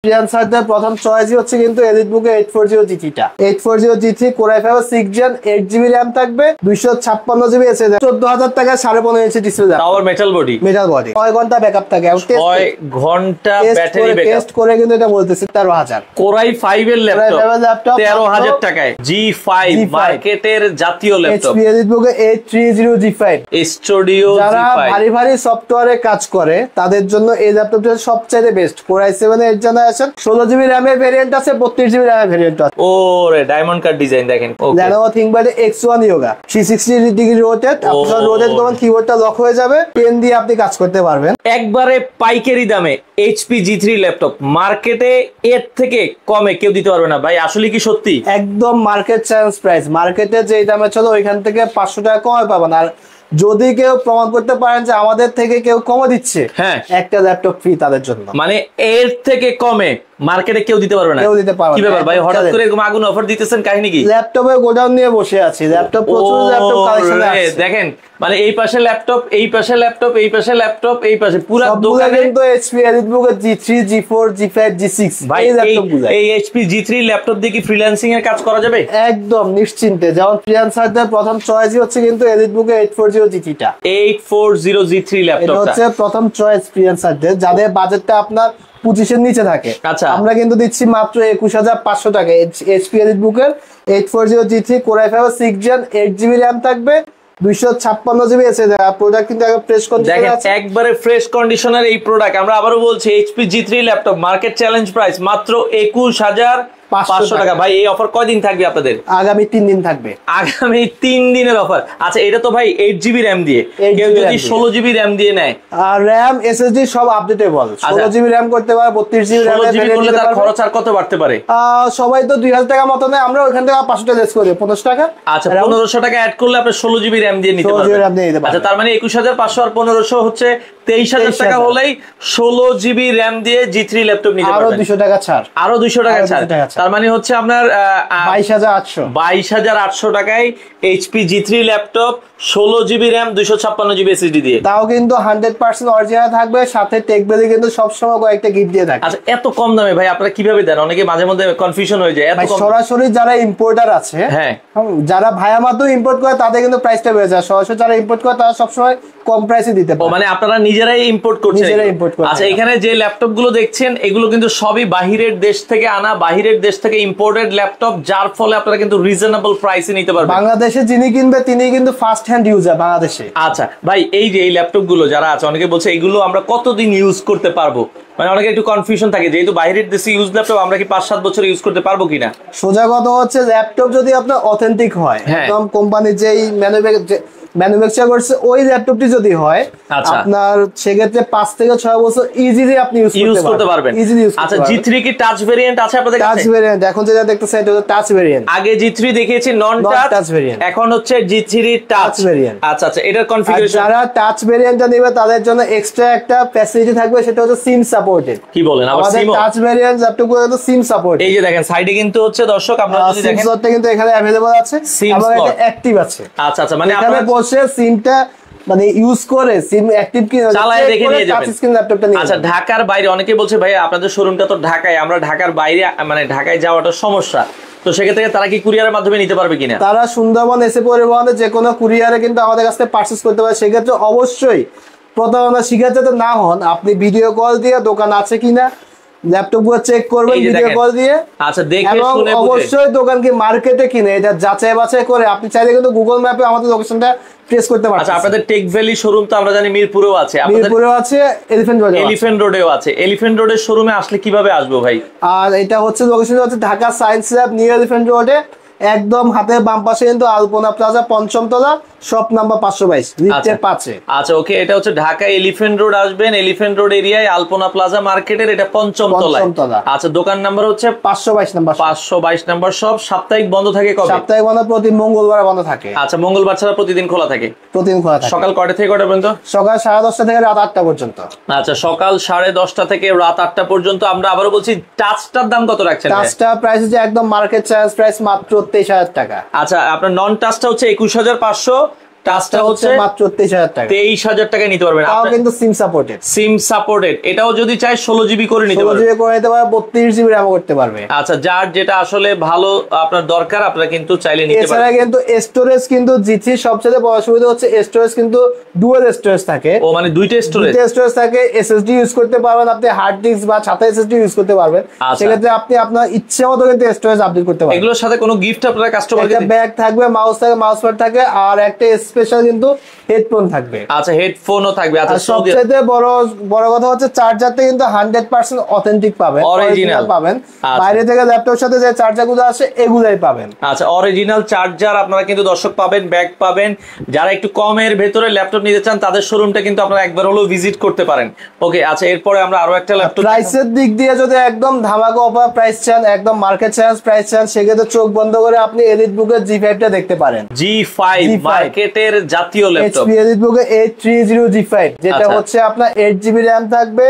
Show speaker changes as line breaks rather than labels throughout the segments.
ফ্রিল্যান্সারদের প্রথম চয়েসই হচ্ছে কিন্তু এলিটবুকে 840 জিটিটা 840 GT core i5 6 gen 8GB RAM থাকবে 256GB এসএসডি 14000 টাকা 15.5 ইঞ্চি ডিসপ্লে
পাওয়ার মেটাল বডি
6 ঘন্টা ব্যাকআপ থাকে
6 ঘন্টা ব্যাটারি ব্যাকআপ
টেস্ট করে কিন্তু এটা বলতেছি 13000
কোর i5 এর ল্যাপটপ 13000 টাকায় G5 মার্কেটের জাতীয় laptop
HP এলিটবুকে 830 G5
studio G5
যারা ভারী ভারী সফটওয়্যারে কাজ করে তাদের জন্য এই ল্যাপটপটা সবচেয়ে বেস্ট কোর i7 এর জন্য 16GB RAM এর ভেরিয়েন্ট আছে 32GB RAM এর ভেরিয়েন্ট আছে
ওরে ডায়মন্ড কাট ডিজাইন দেখেন ওকে
Lenovo ThinkPad X1 Yoga 360 degree rotate আপনার রোটেট করুন কিবোর্ডটা লক হয়ে যাবে পেন দিয়ে আপনি কাজ করতে পারবেন
একবারে পাইকারি দামে HP G3 ল্যাপটপ মার্কেটে এর থেকে কমে কেউ দিতে পারবে না ভাই আসলে কি সত্যি
একদম মার্কেট চ্যালেঞ্জ প্রাইস মার্কেটে যে দামে চলে ওইখান থেকে 500 টাকা কমে পাবেন আর যদি কেউ প্রমাণ করতে পারেন যে আমাদের থেকে কেউ কমে দিচ্ছে
হ্যাঁ
একটা ল্যাপটপ ফ্রি তাদের জন্য
মানে এর থেকে কমে মার্কেটে কেউ দিতে পারবে না
কেউ দিতে পারবে না
কি ব্যাপার ভাই হঠাৎ করে এরকম আগুন অফার দিতেছেন কাহিনী কি
ল্যাপটপে গোডাউন নিয়ে বসে আছি ল্যাপটপ প্রচুর ল্যাপটপ কালেকশন আছে
দেখেন মানে এই পাশে ল্যাপটপ এই পাশে ল্যাপটপ এই পাশে ল্যাপটপ এই পাশে পুরো দোকানে
কিন্তু HP EliteBook G3 G4 G5 G6
ভাই এই HP G3 ল্যাপটপ দিয়ে কি ফ্রিল্যান্সিং এর কাজ করা যাবে
একদম নিশ্চিন্তে যেমন ফ্রিল্যান্সারদের প্রথম চয়েসই হচ্ছে কিন্তু এলিটবুকে 840 জিটিটা
840 G3 ল্যাপটপটা
এটা হচ্ছে প্রথম চয়েস ফ্রিল্যান্সারদের যাদের বাজেটটা আপনার 25 এর নিচে থাকে
আচ্ছা
আমরা কিন্তু দিচ্ছি মাত্র 21500 টাকা HP এলিটবুকের 840 G3 core i5 6 gen 8GB RAM থাকবে 256GB এসএসডি প্রোডাক্ট কিন্তু একবার ফ্রেশ কন্ডিশনে আছে
একবারে ফ্রেশ কন্ডিশনের এই প্রোডাক্ট আমরা আবারও বলছি HP G3 laptop market challenge price মাত্র 21500 টাকা ভাই এই অফার কয়দিন থাকবে আপনাদের
আগামী 3 দিন থাকবে
আগামী 3 দিনের অফার আচ্ছা এটা তো ভাই 8GB RAM দিয়ে কেউ যদি 16GB RAM দিয়ে নেয়
আর RAM SSD সব আপডেটেবল 16GB RAM করতে পারে 32GB RAM
করলে তার খরচ আর কত বাড়তে পারে
সবাই তো 2000 টাকা মত নেয় আমরা ওখান থেকে 500 টাকা লেস করি 1500 টাকা
আচ্ছা 1500 টাকা অ্যাড করলে আপনি 16GB RAM দিয়ে নিতে পারবেন আচ্ছা তার মানে 21500 আর 1500 হচ্ছে 23000 টাকা হলেই 16GB RAM দিয়ে G3 ল্যাপটপ নিতে পারবেন
আরো 200 টাকা ছাড়
আরো 200 টাকা ছাড় তার মানে হচ্ছে আপনার
22800
টাকায় HP G3 laptop 16GB RAM 256GB SSD দিয়ে
তাও কিন্তু 100% অরিজিনাল থাকবে সাথে টেকবেলি কিন্তু সব সময় কয়েকটা গিফট দিয়ে থাকে
আচ্ছা এত কম দামে ভাই আপনারা কিভাবে দেন অনেকে মাঝে মধ্যে কনফিউশন হয়ে যায় এত কম
সরাসরি যারা ইম্পোর্টার আছে
হ্যাঁ
যারা ভায়া মাধ্যমে ইম্পোর্ট করে তাদের কিন্তু প্রাইসটা বেড়ে যায় সরাসরি যারা ইম্পোর্ট করে তারা সব সময় কম প্রাইসে দিতে পারে
মানে আপনারা নিজেরাই ইম্পোর্ট করছেন আচ্ছা এখানে যে ল্যাপটপ গুলো দেখছেন এগুলো কিন্তু সবই বাহিরের দেশ থেকে আনা বাহিরের দেশ থেকে ইম্পোর্টেড ল্যাপটপ যার ফলে আপনারা কিন্তু রিজনেবল প্রাইসে নিতে পারবেন
বাংলাদেশে যিনি কিনবে তিনি কিন্তু ফার্স্ট হ্যান্ড ইউজার বাংলাদেশে
আচ্ছা ভাই এই যে এই ল্যাপটপ গুলো যারা আছে অনেকে বলছে এগুলো আমরা কতদিন ইউজ করতে পারবো মানে অনেকে একটু কনফিউশন থাকে যেহেতু বাইরের দেশে ইউজ ল্যাপটপ আমরা কি 5-7 বছর ইউজ করতে পারবো কিনা
সোজা কথা হচ্ছে ল্যাপটপ যদি আপনার অথেন্টিক হয় একদম কোম্পানি যেই ম্যানুফ্যাকচার করছে ওই ল্যাপটপটি যদি হয় আপনার সেক্ষেত্রে 5 থেকে 6 বছর ইজিলি আপনি ইউজ করতে পারবেন ইজিলি ইউজ
আচ্ছা G3 কি টাচ ভেরিয়েন্ট আছে আপনাদের কাছে
টাচ ভেরিয়েন্ট এখন যেটা দেখতেছেন এটা হলো টাচ ভেরিয়েন্ট
আগে G3 দেখিয়েছি নন টাচ ভেরিয়েন্ট এখন হচ্ছে G3 টাচ ভেরিয়েন্ট আচ্ছা আচ্ছা এটার কনফিগারেশন
যারা টাচ ভেরিয়েন্টটা নেবে তাদের জন্য এক্সট্রা একটা ফ্যাসিলিটি থাকবে সেটা হচ্ছে সিম সাপোর্টেড
কি বলেন আবার সিম
টাচ ভেরিয়েন্ট ল্যাপটপগুলো তো সিম সাপোর্ট
এই যে দেখেন সাইডে কিন্তু হচ্ছে দর্শক আপনারা যদি দেখেন
সিমটা কিন্তু এখানে अवेलेबल আছে আবার এটা অ্যাক্টিভ আছে
আচ্ছা আচ্ছা মানে
আপনারা বসে সিমটা মানে ইউজ করে সিম অ্যাক্টিভ কি
চালায় দেখে নিয়ে যাবেন
টাচ স্ক্রিন ল্যাপটপটা নিয়ে
আচ্ছা ঢাকার বাইরে অনেকে বলছে ভাই আপনাদের শোরুমটা তো ঢাকায় আমরা ঢাকার বাইরে মানে ঢাকায় যাওয়াটা সমস্যা তো সেক্ষেত্রে তারা কি কুরিয়ারের মাধ্যমে নিতে পারবে কিনা
তারা সুন্দরবন এসে পরিবহনে যে কোনো কুরিয়ারে কিন্তু আমাদের কাছ থেকে পারচেজ করতে পারে সেক্ষেত্রে অবশ্যই প্রতারণা শিকার যাতে না হন আপনি ভিডিও কল দিয়ে দোকান আছে কিনা ল্যাপটপ গুলো চেক করবেন ভিডিও কল দিয়ে
আচ্ছা দেখে শুনে
অবশ্যই দোকান কি মার্কেটে কিনে এটা যাচাই বাছাই করে আপনি চাইলে কিন্তু গুগল ম্যাপে আমাদের লোকেশনটা ট্রেস করতে পারবেন
আচ্ছা আপনাদের টেক ভ্যালি শোরুম তো আমরা জানি মিরপুরেও আছে
মিরপুরেও আছে
এলিফ্যান্ট রোডেও আছে এলিফ্যান্ট রোডের শোরুমে আসলে কিভাবে আসবো ভাই
আর এটা হচ্ছে লোকেশন হচ্ছে Dhaka science lab new elephant রোডে একদম হাতের বাম পাশে কিন্তু আলপনা প্লাজা ৫ম তলা শপ নাম্বার 522 লিফটের পাশে
আচ্ছা ওকে এটা হচ্ছে ঢাকা এলিফ্যান্ট রোড আসবেন এলিফ্যান্ট রোড এরিয়ায় আলপনা প্লাজা মার্কেটের এটা ৫ম তলায় আচ্ছা দোকান নাম্বার হচ্ছে 522 নাম্বার সব সাপ্তাহিক বন্ধ থাকে কবে
সাপ্তাহিক বন্ধ প্রতি মঙ্গলবার বন্ধ থাকে
আচ্ছা মঙ্গলবার ছাড়া প্রতিদিন খোলা থাকে সকাল কয়টা থেকে কয়টা পর্যন্ত
সকাল 10:30 থেকে রাত 8টা পর্যন্ত
আচ্ছা সকাল 10:30 থেকে রাত 8টা পর্যন্ত আমরা আবারো বলছি টাচটার দাম কত রাখছেন
টাচটা প্রাইস হচ্ছে একদম মার্কেট চ্যালেঞ্জ প্রাইস মাত্র 23000 টাকা
আচ্ছা আপনার নন টাচটা হচ্ছে 21500 টাচটা হচ্ছে
মাত্র 23000 টাকা।
23000 টাকায় নিতে পারবেন।
তাও কিন্তু সিম সাপোর্টেড।
SIM supported. এটাও যদি চাই 16 জিবি করে নিতে পারবেন।
16 জিবি করে নিতে পারবে, 32 জিবি র‍্যাম করতে পারবে।
আচ্ছা, যার যেটা আসলে ভালো আপনার দরকার আপনারা কিন্তু চাইলে নিতে পারবেন।
এছাড়া কিন্তু স্টোরেজ কিন্তু জিটি সবচেয়ে বড় সুবিধা হচ্ছে স্টোরেজ কিন্তু ডুয়াল স্টোরেজ থাকে।
ও মানে দুইটা
স্টোরেজ থাকে। এসএসডি ইউজ করতে পারবেন আপনি, হার্ড ডিস্ক বা ছাতা এসএসডি ইউজ করতে পারবেন। সেক্ষেত্রে আপনি আপনার ইচ্ছে মতো কিন্তু স্টোরেজ আপডেট করতে পারবেন।
এগুলোর সাথে কোনো গিফট আপনারা কাস্টমারকে
একটা ব্যাগ থাকবে, মাউস থাকবে, মাউস প্যাড থাকে, আর একটা স্পেশাল কিন্তু হেডফোন থাকবে।
আচ্ছা, হেডফোনও থাকবে। আচ্ছা,
সবচেয়ে বড় কথা হচ্ছে চার্জারটা কিন্তু 100% অথেন্টিক পাবেন,
অরিজিনাল
পাবেন। বাইরে থেকে ল্যাপটপের সাথে যে চার্জারগুলো আসে এগুলাই পাবেন।
আচ্ছা, অরিজিনাল চার্জার আপনারা কিন্তু দর্শক পাবেন, ব্যাগ পাবেন। যারা একটু কমের ভেতরে ল্যাপটপ নিতে চান তাদের শোরুমটা কিন্তু আপনারা একবার হলেও ভিজিট করতে পারেন। ওকে, আচ্ছা, এরপরে আমরা আরো একটা ল্যাপটপ,
প্রাইসের দিক দিয়ে যদি একদম ধামাকা অফার প্রাইস চান, একদম মার্কেট চ্যালেঞ্জ প্রাইস চান, সেক্ষেত্রে চোখ বন্ধ করে আপনি এলিটবুকের G5 টা দেখতে পারেন।
G5 মার্কেটের জাতীয় ল্যাপটপ,
HP এলিটবুকের 830 G5, যেটা হচ্ছে আপনার 8GB RAM থাকবে,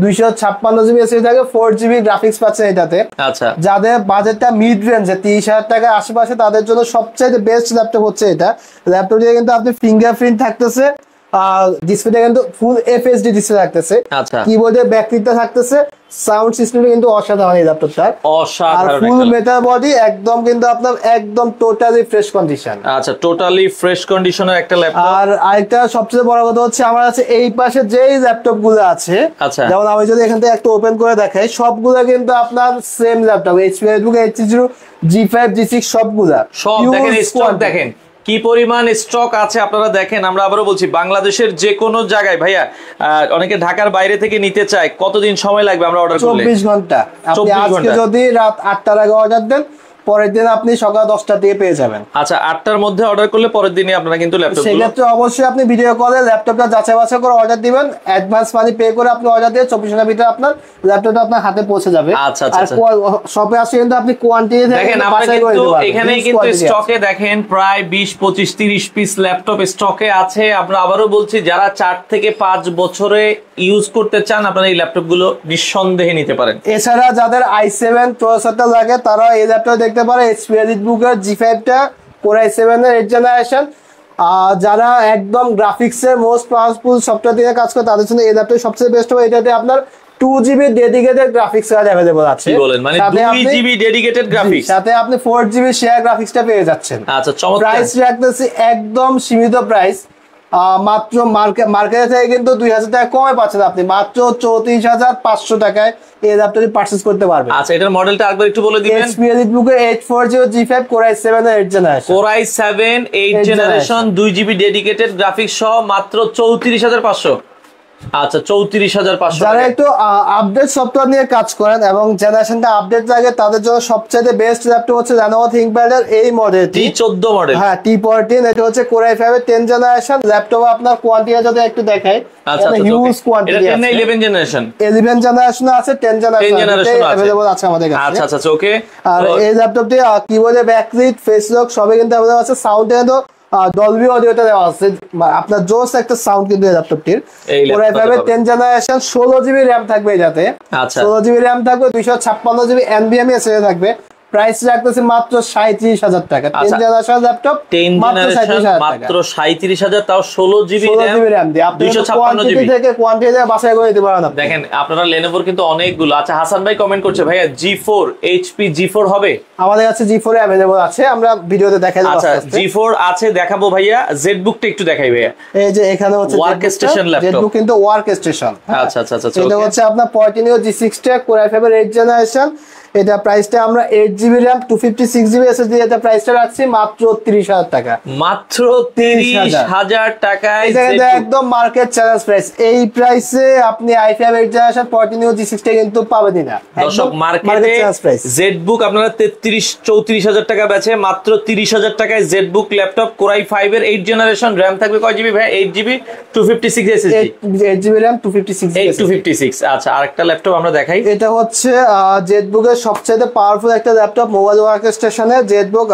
256GB SSD থাকবে, 4GB গ্রাফিক্স পাচ্ছেন এটাতে।
আচ্ছা,
যাদের বাজেটটা মিড রেঞ্জে 30,000 টাকার আশেপাশে তাদের জন্য সবচেয়ে বেস্ট ল্যাপটপ হচ্ছে এটা। ল্যাপটপে কিন্তু আপনি ফিঙ্গারপ্রিন্ট থাকতেছে, ডিসপ্লেটা কিন্তু ফুল FHD ডিসপ্লে থাকতেছে।
আচ্ছা,
কিবোর্ডের ব্যাকলিটটা থাকতেছে, সাউন্ড সিস্টেমটা কিন্তু অসাধারণ এই ল্যাপটপটার, অসাধারণ। আর ফুল মেটাল বডি, একদম কিন্তু আপনার একদম টোটালি ফ্রেশ কন্ডিশন।
আচ্ছা, টোটালি ফ্রেশ কন্ডিশনের একটা ল্যাপটপ।
আর আরেকটা সবচেয়ে বড় কথা হচ্ছে আমার কাছে এই পাশে যেই ল্যাপটপ গুলো আছে, যেমন আমি যদি এখান থেকে একটা ওপেন করে দেখাই, সবগুলো কিন্তু আপনার same laptop, HP EliteBook 830 G5 G6 সবগুলা।
সব দেখেন, স্টক দেখেন কি পরিমাণ স্টক আছে আপনারা দেখেন। আমরা আবারও বলছি, বাংলাদেশের যে কোনো জায়গায় ভাইয়া, অনেকে ঢাকার বাইরে থেকে নিতে চায়, কতদিন সময় লাগবে আমরা অর্ডার করলে?
24 ঘন্টা। আপনি আজকে যদি রাত 8টার আগে অর্ডার দেন, পরের দিন আপনি সকাল 10টা দিয়ে পেয়ে যাবেন।
আচ্ছা, 8টার মধ্যে অর্ডার করলে পরের দিনই আপনারা কিন্তু ল্যাপটপ,
সেক্ষেত্রে অবশ্যই আপনি ভিডিও কলে ল্যাপটপটা যাচাই বাছাই করে অর্ডার দিবেন, অ্যাডভান্স মানি পে করে আপনি অর্ডার দিয়ে 24 ঘন্টার ভিতরে আপনার ল্যাপটপটা আপনার হাতে পৌঁছে যাবে।
আচ্ছা,
আর শপে আসে কিন্তু আপনি কোয়ান্টিটি
দেখেন, আপনারা কিন্তু এখানেই কিন্তু স্টকে দেখেন প্রায় 20, 25, 30 পিস ল্যাপটপ স্টকে আছে। আমরা আবারও বলছি, যারা 4 থেকে 5 বছরে ইউজ করতে চান আপনারা এই ল্যাপটপগুলো নিঃসন্দেহে নিতে পারেন।
এছাড়া যাদের i7 প্রসেসরটা লাগে তারা এই ল্যাপটপ দেখতে পারে, HP এলিটবুকের G5 টা Core i7 এর 8th জেনারেশন। যারা একদম গ্রাফিক্সের মোস্ট পাওয়ারফুল সফটওয়্যার দিয়ে কাজ করে তাদের জন্য এই ল্যাপটপ সবচেয়ে বেস্ট হবে। এটাতে আপনার 2GB dedicated graphics card available আছে।
কি বলেন, মানে 2GB ডেডিকেটেড গ্রাফিক্স,
সাথে আপনি 4GB শেয়ার গ্রাফিক্সটা পেয়ে যাচ্ছেন।
আচ্ছা, চমৎকার।
প্রাইস রাখতেছি একদম সীমিত প্রাইস, মাত্র মার্কেটে থেকে কিন্তু 2000 টাকা কমে পাচ্ছেন আপনি, মাত্র 34,500 টাকায় এই ল্যাপটপটি পারচেজ করতে পারবেন।
আচ্ছা, এটার মডেলটা আরেকবার একটু বলে দিবেন।
HP EliteBook 840 G5 Core i7 এর 8th generation.
Core i7 8th generation 2GB dedicated graphics সহ মাত্র 34,500। আচ্ছা, 34,500।
যারা একটু আপডেট সফটওয়্যার নিয়ে কাজ করেন এবং জেনারেশনটা আপডেট লাগে তাদের জন্য সবচেয়ে বেস্ট ল্যাপটপ হচ্ছে Lenovo ThinkPad এর এই মডেল
T14 মডেল।
হ্যাঁ, T14। এটা হচ্ছে Core i5 এর 10th জেনারেশন ল্যাপটপ। আপনার কোয়ান্টিটি যদি একটু দেখাই,
আচ্ছা,
হিউজ কোয়ান্টিটি আছে।
11 জেনারেশন,
11 জেনারেশন আছে, 10 জেনারেশন अवेलेबल আছে আমাদের কাছে।
আচ্ছা আচ্ছা, ওকে।
আর এই ল্যাপটপটি কিবোর্ডে ব্যাকলিট, ফেস লক সবই কিন্তু अवेलेबल আছে। সাউন্ডে তো ডলবি অডিওটা দেওয়া আছে, আপনার জোস একটা সাউন্ড কিন্তু এই ল্যাপটপটির। Core i5 এর 10th জেনারেশন, 16GB RAM থাকবে এটাতে।
আচ্ছা,
16GB RAM থাকবে, 256GB NVMe SSD থাকবে। প্রাইস রাখতেছে মাত্র 37,000 টাকা। 10 জেনারেশন ল্যাপটপ
মাত্র 37,000, তাও 16GB
RAM দিয়ে আপনি 256GB থেকে কোয়ান্টিটি দিয়ে বাছাই করে দিতে পারেন।
দেখেন, আপনারা Lenovo কিন্তু অনেকগুলো। আচ্ছা, হাসান ভাই কমেন্ট করছে, ভাইয়া G4 HP G4 হবে?
আমাদের কাছে G4 अवेलेबल আছে, আমরা ভিডিওতে দেখাই দেব।
আচ্ছা, G4 আছে, দেখাবো ভাইয়া। ZBookটা একটু দেখাই ভাইয়া।
এই যে এখানে হচ্ছে
ওয়ার্ক স্টেশন ল্যাপটপ,
ZBook কিন্তু ওয়ার্ক স্টেশন।
আচ্ছা আচ্ছা আচ্ছা,
এটা হচ্ছে আপনার 14 G6 টা Core i5 এর 8th জেনারেশন। এটা প্রাইসটা আমরা 8GB RAM 256GB SSD এটা প্রাইসটা রাখছি মাত্র 30,000 টাকা।
মাত্র 30,000 টাকায়
এটা একদম মার্কেট চ্যালেঞ্জ প্রাইস। এই প্রাইসে আপনি i5 8th জেনারেশন 14 G6 টা কিন্তু পাবেনই না।
দর্শক, মার্কেটে ZBook আপনারা 33-34,000 টাকা বেচে, মাত্র 30,000 টাকায় ZBook ল্যাপটপ Core i5 এর 8th জেনারেশন। RAM থাকবে কয় জিবি ভাই? 8GB 256 SSD,
8GB RAM 256।
আচ্ছা, আরেকটা ল্যাপটপ আমরা দেখাই।
এটা হচ্ছে ZBook এর সবচেয়ে পাওয়ারফুল একটা ল্যাপটপ, মোবাইল ওয়ার্ক স্টেশনের ZBook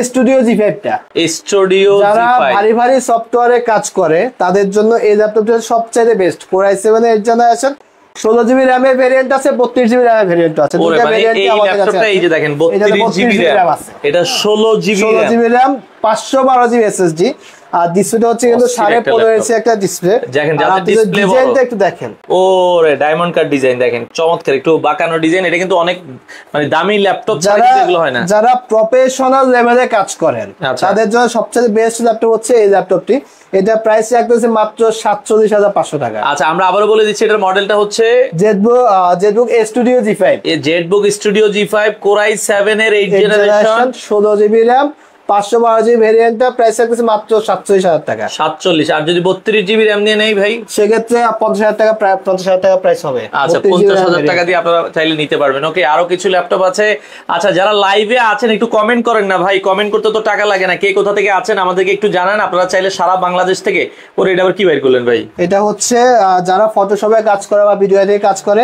স্টুডিও G5 টা।
স্টুডিও G5
যারা ভারী ভারী সফটওয়্যারে কাজ করে তাদের জন্য এই ল্যাপটপটা সবচেয়ে বেস্ট। Core i7 এর 8th জেনারেশন, 16GB RAM এর ভেরিয়েন্ট আছে, 32GB RAM এর ভেরিয়েন্ট আছে। দুটো ভেরিয়েন্টই আমাদের কাছে আছে।
এই যে দেখেন 32GB RAM আছে, এটা 16GB RAM,
16GB RAM 512GB SSD। আর ডিসপ্লেটা হচ্ছে কিন্তু 15.5 ইঞ্চি একটা ডিসপ্লে।
দেখেন
ডিজাইনটা একটু দেখেন,
ওরে ডায়মন্ড কাট ডিজাইন দেখেন, চমৎকার একটু বাঁকানো ডিজাইন। এটা কিন্তু অনেক মানে দামি ল্যাপটপ ছাড়া এগুলো হয় না।
যারা প্রফেশনাল লেভেলে কাজ করেন তাদের জন্য সবচেয়ে বেস্ট ল্যাপটপ হচ্ছে এই ল্যাপটপটি। এটা প্রাইস রাখতেছে মাত্র 47,500 টাকা।
আচ্ছা আমরা আবারও বলে দিচ্ছি, এটার মডেলটা হচ্ছে
জেটবুক স্টুডিও G5।
এই Jetbook studio G5 Core i7 এর 8 generation,
16GB RAM, 512GB ভেরিয়েন্টটা price রাখতেছে মাত্র 47,000 টাকা।
47। আর যদি 32GB RAM দিয়ে নেই ভাই,
সেক্ষেত্রে 50,000 টাকা, প্রায় 50,000 টাকা প্রাইস হবে।
আচ্ছা 50,000 টাকা দিয়ে আপনারা চাইলে নিতে পারবেন। ওকে, আরো কিছু ল্যাপটপ আছে। আচ্ছা যারা লাইভে আছেন একটু কমেন্ট করেন না ভাই, কমেন্ট করতে তো টাকা লাগে না। কে কোথা থেকে আছেন আমাদেরকে একটু জানান। আপনারা চাইলে সারা বাংলাদেশ থেকে। ওরে এটা আবার কি বাইর করলেন ভাই?
এটা হচ্ছে যারা ফটোশপে কাজ করে বা ভিডিও এডিটে কাজ করে,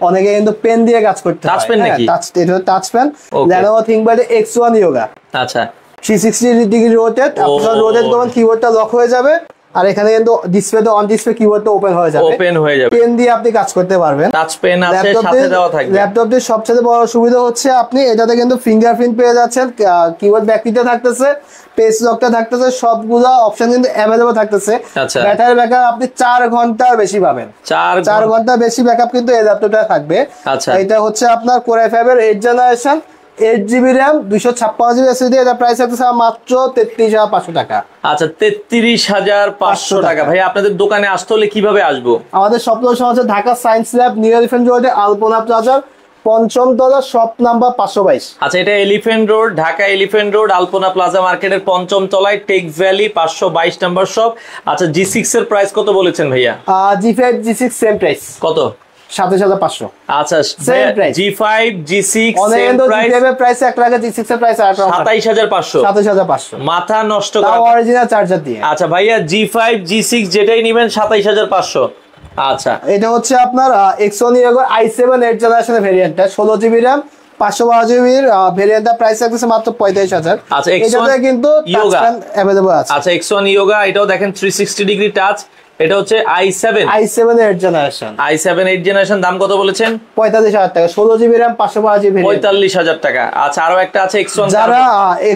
অনেকে কিন্তু পেন দিয়ে কাজ করতে হয়।
টাচ পেন নাকি?
এটা touch pen, Lenovo ThinkPad X1 Yoga।
আচ্ছা
360 ডিগ্রি রোটেট, আপনারা রোটেট করবেন কিবোর্ডটা লক হয়ে যাবে, আর এখানে কিন্তু ডিসপ্লেতে অন ডিসপ্লে কিবোর্ডটা ওপেন হয়ে যাবে, পেন দিয়ে আপনি কাজ করতে পারবেন।
টাচ পেন আছে সাথে দেওয়া থাকবে।
ল্যাপটপটির সবচেয়ে বড় সুবিধা হচ্ছে আপনি এটাতে কিন্তু ফিঙ্গারপ্রিন্ট পেয়ে যাচ্ছেন, কিবোর্ড ব্যাকপ্রিন্টটা থাকতেছে, পেজ লকটা থাকতেছে, সবগুলো অপশন কিন্তু अवेलेबल থাকতেছে। ব্যাটারি ব্যাকআপ আপনি 4 ঘন্টার বেশি পাবেন, 4 ঘন্টা বেশি ব্যাকআপ কিন্তু এই ল্যাপটপটা থাকবে। এটা হচ্ছে আপনার Core i5 এর 8 generation, 8GB RAM, 256GB SSD। এটা প্রাইস আছে মাত্র 33,500 টাকা।
আচ্ছা 33,500 টাকা। ভাই আপনাদের দোকানে আসতে হলে কিভাবে আসবো?
আমাদের শপ লোকেশন হচ্ছে Dhaka science lab, new elephant রোডে, আলপনা প্লাজার 5ম তলা, শপ নাম্বার 522।
আচ্ছা এটা elephant road, Dhaka elephant road, Alpana plaza মার্কেটের 5ম তলায়, টেক ভ্যালি 522 নাম্বার শপ। আচ্ছা G6 এর প্রাইস কত বলেছেন ভাইয়া?
G5 G6 same price.
কত?
27,500।
আচ্ছা G5 G6
same price. G5 এর প্রাইস 1 টাকা, G6 এর প্রাইস
27,500।
27,500
মাথা নষ্ট করা,
তাও অরিজিনাল চার্জার দিয়ে।
আচ্ছা ভাইয়া G5 G6 যেটাই নেবেন 27,500। আচ্ছা
এটা হচ্ছে আপনার X1 Yoga i7 8 জেনারেশনের ভেরিয়েন্টটা, 16GB RAM, 512GB ভেরিয়েন্টটা প্রাইস আছে মাত্র 45,000।
আচ্ছা
এটাতে কিন্তু টাচ পেন अवेलेबल আছে।
আচ্ছা X1 Yoga এটাও দেখেন 360 ডিগ্রি টাচ। এটা হচ্ছে i7
8 জেনারেশন,
i7 8 জেনারেশন। দাম কত বলেছেন?
45,000 টাকা, 16GB RAM, 512GB ভেরিয়েন্ট,
45,000 টাকা। আচ্ছা আরো একটা আছে X1।
যারা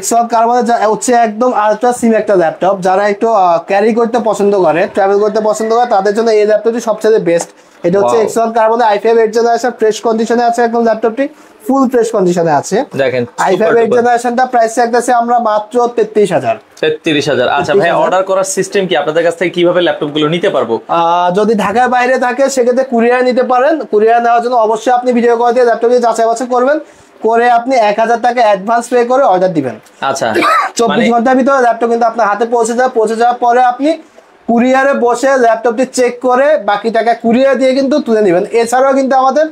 X1 কার্বন হচ্ছে একদম আলট্রা সিম একটা ল্যাপটপ, যারা একটু ক্যারি করতে পছন্দ করে, ট্রাভেল করতে পছন্দ করে, তাদের জন্য এই ল্যাপটপটি সবচেয়ে বেস্ট। এটা হচ্ছে X1 carbon i5 8 generation, fresh কন্ডিশনে আছে একদম ল্যাপটপটি, ফুল ফ্রেশ কন্ডিশনে আছে।
দেখেন
i5 8 জেনারেশনটা প্রাইস রাখতেছে আমরা মাত্র 33,000।
33,000। আচ্ছা ভাই অর্ডার করার সিস্টেম কি? আপনাদের কাছ থেকে কিভাবে ল্যাপটপ গুলো নিতে পারবো?
যদি ঢাকার বাইরে থাকে সেক্ষেত্রে কুরিয়ার নিতে পারেন। কুরিয়ার নেওয়ার জন্য অবশ্যই আপনি ভিডিও কল দিয়ে ল্যাপটপটি যাচাই বাছাই করবেন, করে আপনি 1,000 টাকা অ্যাডভান্স পে করে অর্ডার দিবেন।
আচ্ছা
24 ঘন্টার ভিতরে ল্যাপটপ কিন্তু আপনার হাতে পৌঁছে যাবে। পৌঁছে যাওয়ার পরে আপনি কুরিয়ারে বসে ল্যাপটপটি চেক করে বাকি টাকা কুরিয়ার দিয়ে কিন্তু তুলে নেবেন। এছাড়াও কিন্তু আমাদের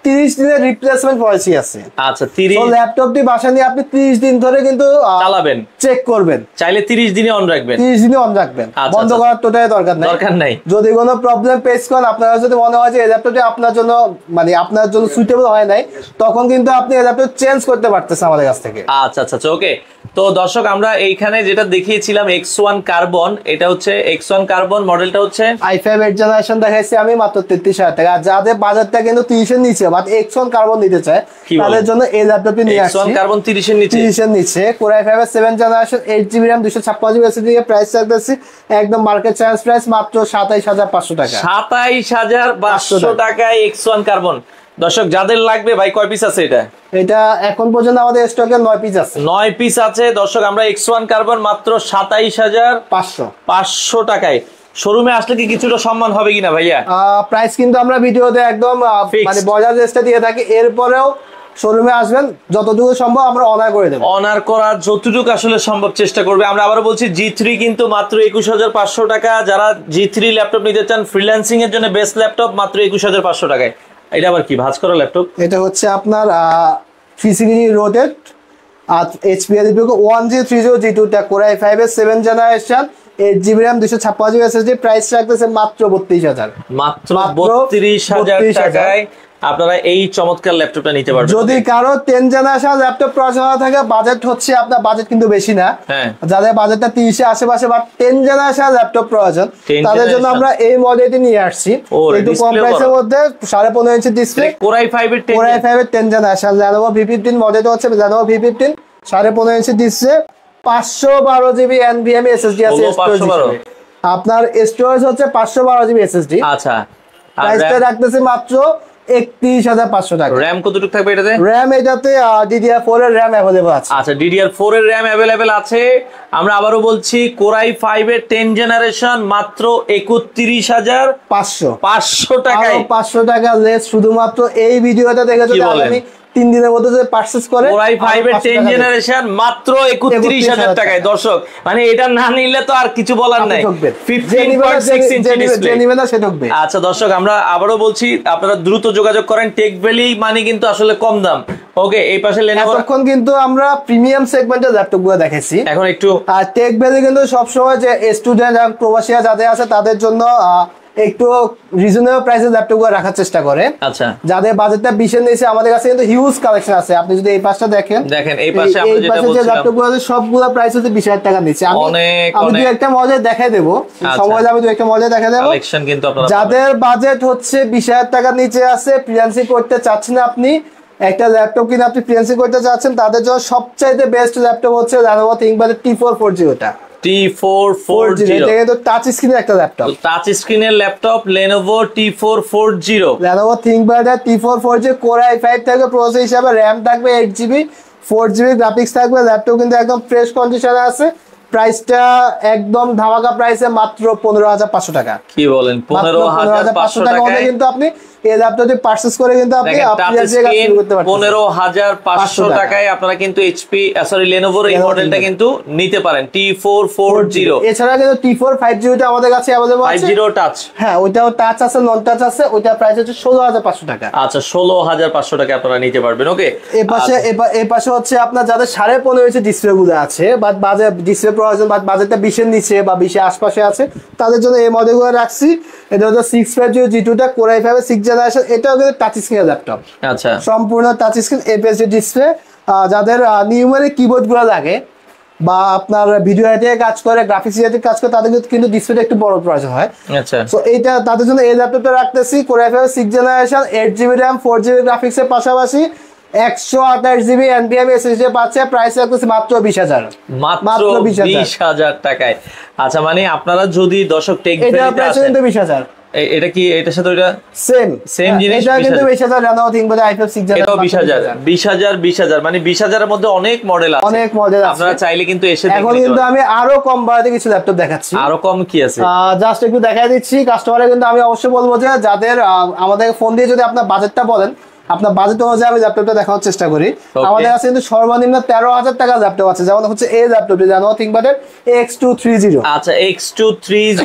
30 দিনের রিপ্লেসমেন্ট পলিসি আছে।
আচ্ছা 30
তো ল্যাপটপটি বাসায় নিয়ে আপনি 30 দিন ধরে কিন্তু চালাবেন, চেক করবেন,
চাইলে 30 দিনে অন রাখবেন,
30 দিনে অন রাখবেন, বন্ধ করার টোটালি দরকার নাই। যদি কোনো প্রবলেম ফেস করেন, আপনারা যদি মনে হয় যে এই ল্যাপটপটি আপনার জন্য মানে আপনার জন্য সুইটেবল হয় নাই, তখন কিন্তু আপনি এই ল্যাপটপ চেঞ্জ করতে পারতেছেন আমাদের কাছ থেকে।
আচ্ছা আচ্ছা ওকে। তো দর্শক আমরা এইখানে যেটা দেখিয়েছিলাম X1 কার্বন, এটা হচ্ছে X1 কার্বন, মডেলটা হচ্ছে
i5 8 জেনারেশন দেখাইছি আমি মাত্র 33,000 টাকা। যাদের বাজারটা কিন্তু 30 এর নিচে বাট X1 কার্বন নিতে চায় তাদের জন্য এই ল্যাপটপটি নিয়ে আসছি।
X1 কার্বন 30 এর নিচে,
30 এর নিচে Core i5 এর 7 generation, 8GB RAM, 256GB SSD এর প্রাইস রাখতেছি একদম মার্কেট চ্যালেঞ্জ প্রাইস মাত্র 27,500 টাকা।
27,500 টাকায় X1 কার্বন। দর্শক যাদের লাগবে ভাই কয় পিস আছে এটা?
এটা এখন পর্যন্ত আমাদের স্টকে 9 পিস আছে।
9 পিস আছে দর্শক। আমরা X1 কার্বন মাত্র 27,500 টাকায়। শোরুমে আসলে কি কিছুটা সম্মান হবে কিনা ভাইয়া?
প্রাইস কিন্তু আমরা ভিডিওতে একদম মানে বাজার রেটটা দিয়ে থাকি, এরপরেও শোরুমে আসবেন যতটুকু সম্ভব আমরা অনার করে দেব।
অনার করার যতটুকু আসলে সম্ভব চেষ্টা করবে। আমরা আবারো বলছি G3 কিন্তু মাত্র 21,500 টাকা। যারা G3 ল্যাপটপ নিতে চান ফ্রিল্যান্সিং এর জন্য বেস্ট ল্যাপটপ মাত্র 21,500 টাকায়। এটা আবার কি ভাঁজ করা ল্যাপটপ?
এটা হচ্ছে আপনার 360 রোটেট আর HP Alienbook 1030 G2 টা Core i5 এর 7 generation, 8GB RAM, 256GB SSD, price রাখতেছে মাত্র 32,000।
মাত্র 32,000 টাকায় আপনারা এই চমৎকার ল্যাপটপটা নিতে পারবেন।
যদি কারো 10 জেনারেশন ল্যাপটপ প্রয়োজন থাকে, বাজেট হচ্ছে আপনার বাজেট কিন্তু বেশি না, যাদের বাজেটটা 30 এর আশেপাশে বা 10 জেনারেশন ল্যাপটপ প্রয়োজন তাদের জন্য আমরা এই মডেলটি নিয়ে আসছি। একটু কম প্রাইসের মধ্যে 15.5 ইঞ্চি ডিসপ্লে,
Core i5 এর
10 জেনারেশন, Lenovo V15 মডেলটা হচ্ছে Lenovo V15, 15.5 ইঞ্চি ডিসপ্লে, 512 জিবি NVMe SSD আছে স্টোরেজ। আপনার স্টোরেজ হচ্ছে 512 জিবি SSD।
আচ্ছা,
প্রাইসটা রাখতেছি মাত্র 31,500 টাকা।
র‍্যাম কতটুকু থাকবে এটাতে?
র‍্যাম এটাতে DDR4 এর র‍্যাম अवेलेबल আছে।
আচ্ছা, DDR4 এর র‍্যাম अवेलेबल আছে। আমরা আবারো বলছি Core i5 এর 10 জেনারেশন মাত্র 31,500 টাকায়।
500 টাকা লেস শুধুমাত্র এই ভিডিওটা দেখে যদি আমি 3 দিনের মধ্যে যে পারচেজ করে
Core i5 এর 10 জেনারেশন মাত্র 31,000 টাকায়। দর্শক মানে এটা না নিলে তো আর কিছু বলার নাই। 15.6 ইঞ্চি ডিসপ্লে
নিবে না সে ঢুকবে।
আচ্ছা দর্শক, আমরা আবারো বলছি আপনারা দ্রুত যোগাযোগ করেন। টেক ভ্যালি মানে কিন্তু আসলে কম দাম। ওকে, এই পাশে Lenovo।
এখন কিন্তু আমরা প্রিমিয়াম সেগমেন্টের ল্যাপটপগুলো দেখাইছি।
এখন একটু
আর টেক ভ্যালি কিন্তু সবসময় যে স্টুডেন্ট আর প্রবাসী যাদের আছে তাদের জন্য একটু রিজনেবল প্রাইসের ল্যাপটপগুলো রাখার চেষ্টা করে।
আচ্ছা,
যাদের বাজেটটা 20 এর নিচে আমাদের কাছে কিন্তু হিউজ কালেকশন আছে। আপনি যদি এই পাশটা দেখেন,
এই পাশে আমরা যেটা বলছিলাম
যে ল্যাপটপগুলো আছে সবগুলো প্রাইস হচ্ছে 20,000 টাকার নিচে। আমি দুই একটা মডেল দেখাই দেব, সময় আমি দুই একটা মডেল দেখাই দেব।
কালেকশন কিন্তু আপনারা
যাদের বাজেট হচ্ছে 20,000 টাকার নিচে আছে, ফ্রিল্যান্সিং করতে চাচ্ছেন, আপনি একটা ল্যাপটপ কিনে আপনি ফ্রিল্যান্সিং করতে চাচ্ছেন, তাদের জন্য সবচাইতে বেস্ট ল্যাপটপ হচ্ছে Lenovo ThinkPad T440 টা।
T440
এটা কিন্তু টাচ স্ক্রিনের একটা ল্যাপটপ।
টাচ স্ক্রিনের laptop Lenovo T440।
Lenovo ThinkPad T440 Core i5 থাকবে প্রসেসর হিসাবে, RAM থাকবে 8GB, 4GB গ্রাফিক্স থাকবে। ল্যাপটপ কিন্তু একদম ফ্রেশ কন্ডিশনে আছে। প্রাইসটা একদম ধামাকা প্রাইসে মাত্র 15,500 টাকা।
কি বলেন? 15,500 টাকায়
কিন্তু আপনি এই ল্যাপটপটি পারচেজ করে কিন্তু আপনি করতে পারবেন।
15,500 টাকায় আপনারা কিন্তু Lenovo এই মডেলটা কিন্তু নিতে পারেন T440।
এছাড়া কিন্তু T450 টা আমাদের কাছে अवेलेबल আছে।
50 টাচ,
হ্যাঁ ওইটাও টাচ আছে, নন টাচ আছে। ওইটা প্রাইস হচ্ছে 16,500 টাকা।
আচ্ছা, 16,500 টাকা আপনারা নিতে পারবেন। ওকে,
এই পাশে হচ্ছে আপনার যাদের 15.5 ইঞ্চি ডিসপ্লে গুলো আছে বা বাজেট ডিসপ্লে প্রয়োজন বা বাজেটটা 20 এর নিচে বা 20 এর আশপাশে আছে, তাদের জন্য এই মডেলগুলো রাখছি। এটা হচ্ছে 650 G2 টা Core i5 এর 6 জেনারেশন। এটাও কিন্তু টাচ স্ক্রিনের ল্যাপটপ।
আচ্ছা,
সম্পূর্ণ টাচ স্ক্রিন APS-C ডিসপ্লে। যাদের নিউমেরিক কিবোর্ড গুলো লাগে বা আপনার ভিডিও এডিটে কাজ করে, গ্রাফিক্স এডিটে কাজ করে, তাদের কিন্তু ডিসপ্লেটা একটু বড় প্রয়োজন হয়।
আচ্ছা,
সো এইটা তাদের জন্য এই ল্যাপটপটা রাখতেছি। Core i5 6 generation, 8GB RAM, 4GB গ্রাফিক্সের পাশাপাশি 128GB NVMe SSD পাচ্ছে। প্রাইস রাখতেছি মাত্র 20,000।
মাত্র 20,000 টাকায়। আচ্ছা, মানে আপনারা যদি দর্শক টেক
এটা প্রাইস কিন্তু 20,000।
এটা কি এটার সাথে ওটা সেম জিনিস?
এটা কিন্তু 20,000 Lenovo ThinkPad i5 6 জেনারেশন।
এটাও 20,000 মানে 20,000 এর মধ্যে অনেক মডেল আছে।
অনেক মডেল আছে,
আপনারা চাইলে কিন্তু এসে দেখতে পারেন।
এখন কিন্তু আমি আরো কম বাজেটে কিছু ল্যাপটপ দেখাচ্ছি।
আরো কম কি আছে
জাস্ট একটু দেখাই দিচ্ছি কাস্টমারে। কিন্তু আমি অবশ্যই বলবো যে যাদের আমাদের ফোন দিয়ে যদি আপনার বাজেটটা বলেন, আপনার বাজেট অনুযায়ী আমি ল্যাপটপটা দেখানোর চেষ্টা করি। আমাদের কাছে কিন্তু সর্বনিম্ন 13,000 টাকার ল্যাপটপ আছে, যেমন হচ্ছে এই ল্যাপটপটি Lenovo ThinkPad X230।
আচ্ছা, X230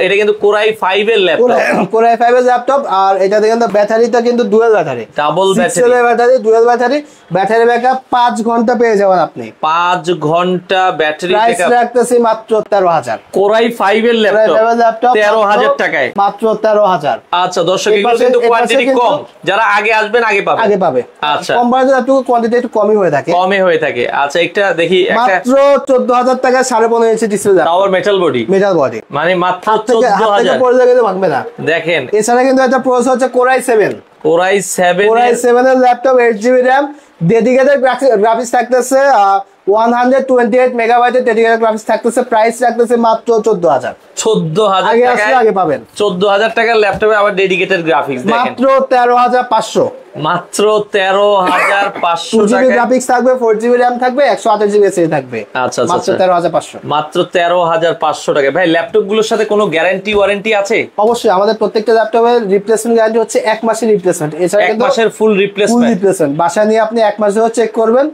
এটা কিন্তু Core i5 এর ল্যাপটপ।
Core i5 এর ল্যাপটপ। আর এটা দেখেন তো ব্যাটারিটা কিন্তু dual battery,
double
battery, dual battery. Battery backup 5 ঘন্টা পেয়ে যাবেন আপনি। 5
ঘন্টা ব্যাটারি
ব্যাকআপ। প্রাইস রাখতেছি মাত্র 13,000।
Core i5 এর ল্যাপটপ 13,000 টাকায়,
মাত্র 13,000।
আচ্ছা দর্শক, এগুলো কিন্তু কোয়ান্টিটি কম। যারা আগে আসবেন আগে পাবে। আচ্ছা,
কম বাজেট একটু কোয়ান্টিটি একটু কমই হয়ে থাকে।
আচ্ছা, একটা দেখি,
মাত্র 14,000 টাকা 15.5 ইঞ্চি ডিসপ্লে,
পাওয়ার মেটাল বডি মানে মাত্র 14,000
পড়লে কিন্তু ভাঙবে না।
দেখেন,
এছাড়া কিন্তু একটা প্রসেসর হচ্ছে Core i7 এর laptop, 8GB RAM, dedicated graphics থাকতেছে 128 মেগাবাইটের ডেডিকেটেড গ্রাফিক্স থাকতেছে। প্রাইস রাখতেছে মাত্র 14,000।
14,000
আগে পাবেন।
14,000 টাকার ল্যাপটপে আবার ডেডিকেটেড গ্রাফিক্স দেখেন,
মাত্র 13,500।
মাত্র 13,500
টাকা। গ্রাফিক্স থাকবে, 4GB RAM থাকবে, 128GB SSD থাকবে।
আচ্ছা,
মাত্র 13,500।
মাত্র 13,500 টাকা। ভাই, ল্যাপটপ গুলোর সাথে কোনো গ্যারান্টি ওয়ারেন্টি আছে?
অবশ্যই, আমাদের প্রত্যেকটা ল্যাপটপের রিপ্লেসমেন্ট গ্যারান্টি হচ্ছে 1 মাসের রিপ্লেসমেন্ট। এছাড়া
1 মাসের ফুল রিপ্লেসমেন্ট।
বাসায় নিয়ে আপনি 1 মাস ধরে চেক করবেন,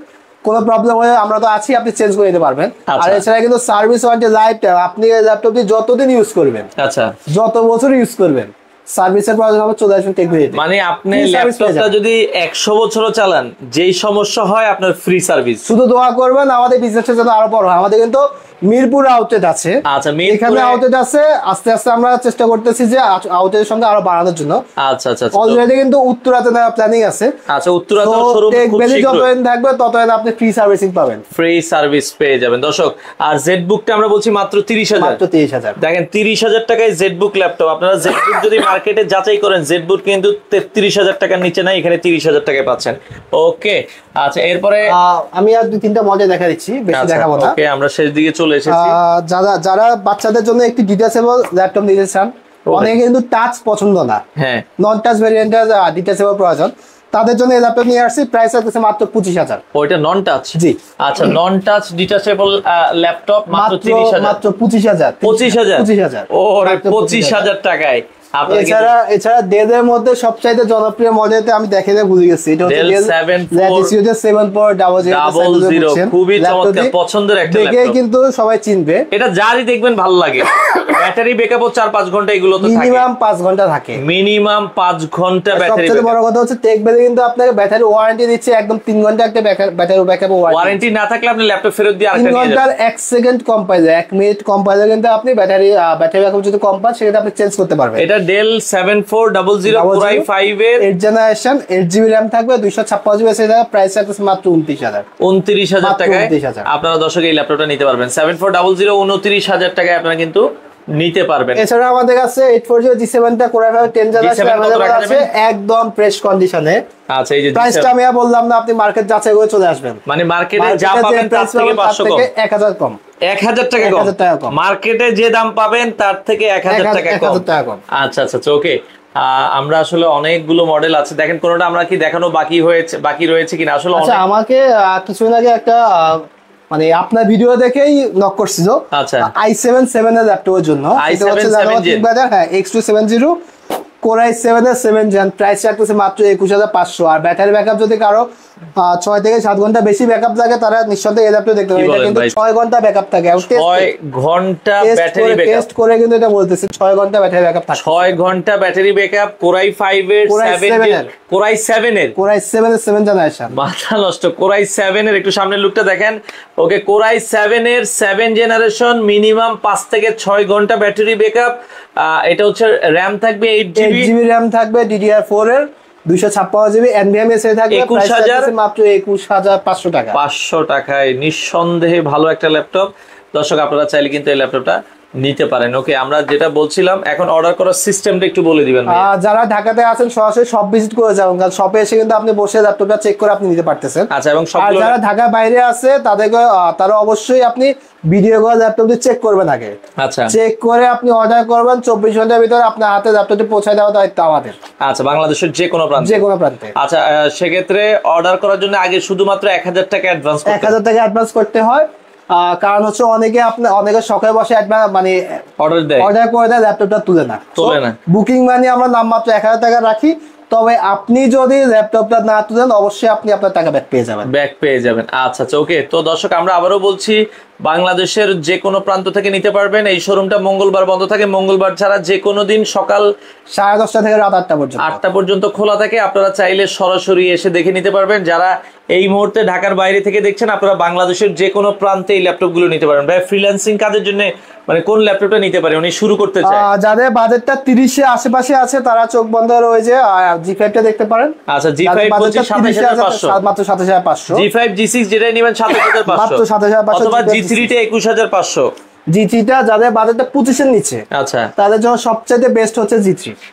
কোনো প্রবলেম হলে আমরা তো আছি, আপনি চেঞ্জ করে নিতে পারবেন। আর এছাড়া কিন্তু সার্ভিস ওয়ারেন্টি লাইফ টাইম। আপনি এই ল্যাপটপটি যতদিন ইউজ করবেন,
আচ্ছা
যত বছর ইউজ করবেন, সার্ভিসের প্রয়োজন হবে, চলে আসবেন টেক ভ্যালিতে।
মানে আপনি ল্যাপটপটা যদি 100 বছরও চালান, যেই সমস্যা হয় আপনার ফ্রি সার্ভিস।
শুধু দোয়া করবেন আমাদের বিজনেসটা যেন আরো বড় হয়। আমাদের কিন্তু মিরপুর আউটলেট আছে।
আচ্ছা,
এখানে আউটলেট আছে, আস্তে আস্তে আমরা চেষ্টা করতেছি যে আউটলেটের সঙ্গে আরো বাড়ানোর জন্য।
আচ্ছা আচ্ছা,
অলরেডি কিন্তু উত্তরাতে নেওয়ার প্ল্যানিং আছে।
আচ্ছা, উত্তরাতে শোরুম খুব শীঘ্রই
যতদিন থাকবে ততদিন আপনি ফ্রি সার্ভিসিং পাবেন,
ফ্রি সার্ভিস পেয়ে যাবেন দর্শক। আর জেড বুকটা আমরা বলছি মাত্র 30,000,
মাত্র 30,000।
দেখেন 30,000 টাকায় জেড বুক ল্যাপটপ। আপনারা জেড বুক যদি মার্কেটে যাচাই করেন, জেড বুক কিন্তু 33,000 টাকার নিচে নাই, এখানে 30,000 টাকায় পাচ্ছেন। ওকে, আচ্ছা এরপরে
আমি আর 2-3টা মডেল দেখা দিচ্ছি, বেশি দেখাবো না।
ওকে, আমরা শেষ দিকে চলে এসেছি।
যারা বাচ্চাদের জন্য একটি ডিটাচেবল ল্যাপটপ নিতে চান, অনেকে কিন্তু টাচ পছন্দ না, হ্যাঁ নন টাচ ভেরিয়েন্টের ডিটাচেবল প্রয়োজন, তাদের জন্য এই ল্যাপটপ নিয়ে আসছি। প্রাইস আছে মাত্র 25,000।
ওইটা নন টাচ?
জি।
আচ্ছা, নন টাচ ডিটাচেবল ল্যাপটপ মাত্র 30,000,
মাত্র 25,000।
25,000? ওরে 25,000 টাকায়।
এছাড়া ডেলের মধ্যে সবচাইতে জনপ্রিয় মডেলটা আমি দেখে ভুলে গেছি, এটা হচ্ছে ডেল 7400,
খুবই চমৎকার পছন্দের একটা ল্যাপটপ, দেখে
কিন্তু সবাই চিনবে।
এটা যারই দেখবেন ভালো লাগে। ব্যাটারি ব্যাকআপও 4-5 ঘন্টা এগুলো তো থাকে,
মিনিমাম 5 ঘন্টা থাকে,
মিনিমাম 5 ঘন্টা ব্যাটারি।
সবচেয়ে বড় কথা হচ্ছে টেক ভ্যালি কিন্তু আপনাকে ব্যাটারি ওয়ারেন্টি দিচ্ছে একদম 3 ঘন্টা একটা ব্যাটারি ব্যাকআপ
ওয়ারেন্টি না থাকলে আপনি ল্যাপটপ ফেরত দিয়ে আরেকটা নিয়ে যাবেন।
3 ঘন্টার 1 সেকেন্ড কম পাইলে 1 মিনিট কম পাইলে কিন্তু আপনি ব্যাটারি ব্যাকআপ যদি কম পান সেটা আপনি চেঞ্জ করতে পারবেন।
এটা ডেল 7400 Core i5 এর
8 জেনারেশন, 8GB RAM থাকবে, 256GB SSD, প্রাইস আছে মাত্র 29,000।
29,000 টাকায় আপনারা দর্শক এই ল্যাপটপটা নিতে পারবেন। 7400 29,000 টাকায় আপনারা কিন্তু নিতে পারবেন।
এছাড়া আমাদের কাছে 840 G7 টা Core i5 10 জেনারেশন আছে, একদম ফ্রেশ কন্ডিশনে।
আচ্ছা, এই যে
প্রাইসটা আমি বললাম না, আপনি মার্কেট যাচাই করে চলে আসবেন।
মানে মার্কেটে যা পাবেন তার থেকে 500 কম,
1000 কম,
1000 টাকা কম। মার্কেটে যে দাম পাবেন তার থেকে 1000 টাকা কম। আচ্ছা আচ্ছা, ওকে। আমরা আসলে অনেকগুলো মডেল আছে, দেখেন কোনটা আমরা কি দেখানো বাকি রয়েছে কিনা আসলে।
আচ্ছা, আমাকে কিছুদিন আগে একটা মানে আপনার ভিডিও দেখেই নক করছিল। আচ্ছা, i7 7 এর ল্যাপটপের জন্য, এটা হচ্ছে হ্যাঁ X270 Core i7 এর 7 জেন, প্রাইস রাখতেছে মাত্র 21,500। আর ব্যাটারি ব্যাকআপ যদি কারো 6 থেকে 7 ঘন্টা বেশি ব্যাকআপ থাকে তারা নিঃসন্দেহে এই ল্যাপটপ দেখতে পারে। এটা কিন্তু 6 ঘন্টা ব্যাকআপ থাকে,
6 ঘন্টা ব্যাটারি ব্যাকআপ,
টেস্ট করে কিন্তু এটা বলতেছে 6 ঘন্টা ব্যাটারি ব্যাকআপ থাকে।
6 ঘন্টা ব্যাটারি ব্যাকআপ Core i5 এর 7 Core i7 এর 7 জেনারেশন। মাথা নষ্ট। Core i7 এর একটু সামনের লুকটা দেখেন। ওকে, Core i7 এর 7 জেনারেশন, মিনিমাম 5 থেকে 6 ঘন্টা ব্যাটারি ব্যাকআপ। এটা হচ্ছে RAM থাকবে 8GB
RAM থাকবে, DDR4 এর 256GB NVMe থাকবে, প্রাইস আছে মাত্র 21,500 টাকা।
500 টাকায় নিঃসন্দেহে ভালো একটা ল্যাপটপ। দর্শক আপনারা চাইলে কিন্তু এই ল্যাপটপটা নিতে পারেন। ওকে, আমরা যেটা বলছিলাম, এখন অর্ডার করার সিস্টেমটা একটু বলে দিবেন।
যারা ঢাকাতে আছেন সরাসরি শপ ভিজিট করে যাবেন, কারণ শপে এসে কিন্তু আপনি বসে ল্যাপটপটা চেক করে আপনি নিতে পারতেছেন।
আচ্ছা, এবং
যারা ঢাকার বাইরে আছে তারা অবশ্যই আপনি ভিডিও কল ল্যাপটপটি চেক করবেন আগে। আচ্ছা, চেক করে আপনি অর্ডার করবেন, 24 ঘন্টার ভিতরে আপনার হাতে ল্যাপটপটি পৌঁছে দেওয়ার দায়িত্ব আমাদের।
আচ্ছা, বাংলাদেশের যে কোনো প্রান্তে। আচ্ছা, সেক্ষেত্রে অর্ডার করার জন্য আগে শুধুমাত্র 1000 টাকা অ্যাডভান্স 1000
টাকা অ্যাডভান্স করতে হয়। কারণ হচ্ছে অনেকে সকালে বসে মানে অর্ডার করে দেয়, ল্যাপটপটা তুলে না। বুকিং মানি আমরা নামমাত্র 1000 টাকা রাখি, তবে আপনি যদি ল্যাপটপটা না তুলেন অবশ্যই আপনি আপনার টাকা ব্যাক পেয়ে যাবেন।
আচ্ছা, ওকে। তো দর্শক আমরা আবারও বলছি, বাংলাদেশের যে কোনো প্রান্ত থেকে নিতে পারবেন। এই শোরুমটা মঙ্গলবার বন্ধ থাকে, মঙ্গলবার ছাড়া যে কোনো দিন সকাল
10:30 থেকে রাত 8টা
পর্যন্ত খোলা থাকে। আপনারা চাইলে সরাসরি এসে দেখে নিতে পারবেন। যারা এই মুহূর্তে ঢাকার বাইরে থেকে দেখছেন, আপনারা বাংলাদেশের যে কোনো প্রান্তে এই ল্যাপটপগুলো নিতে পারেন। ভাই, ফ্রিল্যান্সিং কাজের জন্য মানে কোন ল্যাপটপটা নিতে পারে উনি শুরু করতে চায়?
যাদের বাজেটটা 30 এর আশেপাশে আছে তারা চোখ বন্ধ রয়েছে G5 টা দেখতে পারেন।
আচ্ছা, G5 বলতে 27,500,
মাত্র 27,500।
G5 G6 যেটাই নেবেন 27,500,
মাত্র 27,500।
অথবা G3 টা 21,500।
G3 টা যাদের বাজেটটা 25 এর নিচে, আচ্ছা, তাদের জন্য সবচেয়ে বেস্ট হচ্ছে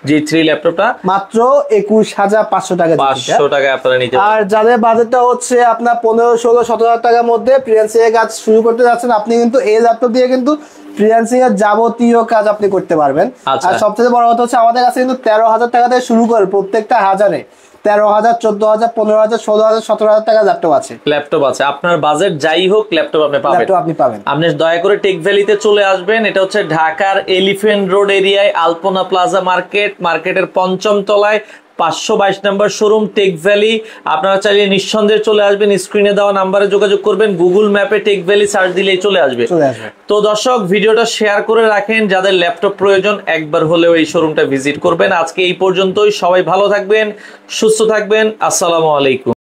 G3
ল্যাপটপটা
মাত্র 21,500 টাকা।
500 টাকা আপনারা নিতে পারেন।
আর যাদের বাজেটটা হচ্ছে আপনার 15, 16, 17,000 টাকার মধ্যে ফ্রিল্যান্সিং এর কাজ শুরু করতে যাচ্ছেন, আপনি কিন্তু এই ল্যাপটপ দিয়ে কিন্তু ফ্রিল্যান্সিং এর যাবতীয় কাজ আপনি করতে পারবেন। আর সবচেয়ে বড় কথা হচ্ছে আমাদের কাছে কিন্তু 13,000 টাকা থেকে শুরু করে প্রত্যেকটা হাজারে 13,000, 14,000, 15,000, 16,000, 17,000 টাকা ল্যাপটপ আছে। আপনার বাজেট যাই হোক, ল্যাপটপ আপনি পাবেন। আপনি দয়া করে টেক ভ্যালিতে চলে আসবেন। এটা হচ্ছে ঢাকার এলিফ্যান্ট রোড এরিয়ায় আলপনা প্লাজা মার্কেটের 5ম তলায় 522 নম্বর শোরুম টেক ভ্যালি। আপনারা চাইলে নিঃসন্দেহে চলে আসবেন, স্ক্রিনে দেওয়া নাম্বারে যোগাযোগ করবেন, গুগল ম্যাপে টেক ভ্যালি সার্চ দিলেই চলে আসবে। তো দর্শক, ভিডিওটা শেয়ার করে রাখেন, যাদের ল্যাপটপ প্রয়োজন একবার হলেও এই শোরুমটা ভিজিট করবেন। আজকে এই পর্যন্তই। সবাই ভালো থাকবেন, সুস্থ থাকবেন। আসসালামু আলাইকুম।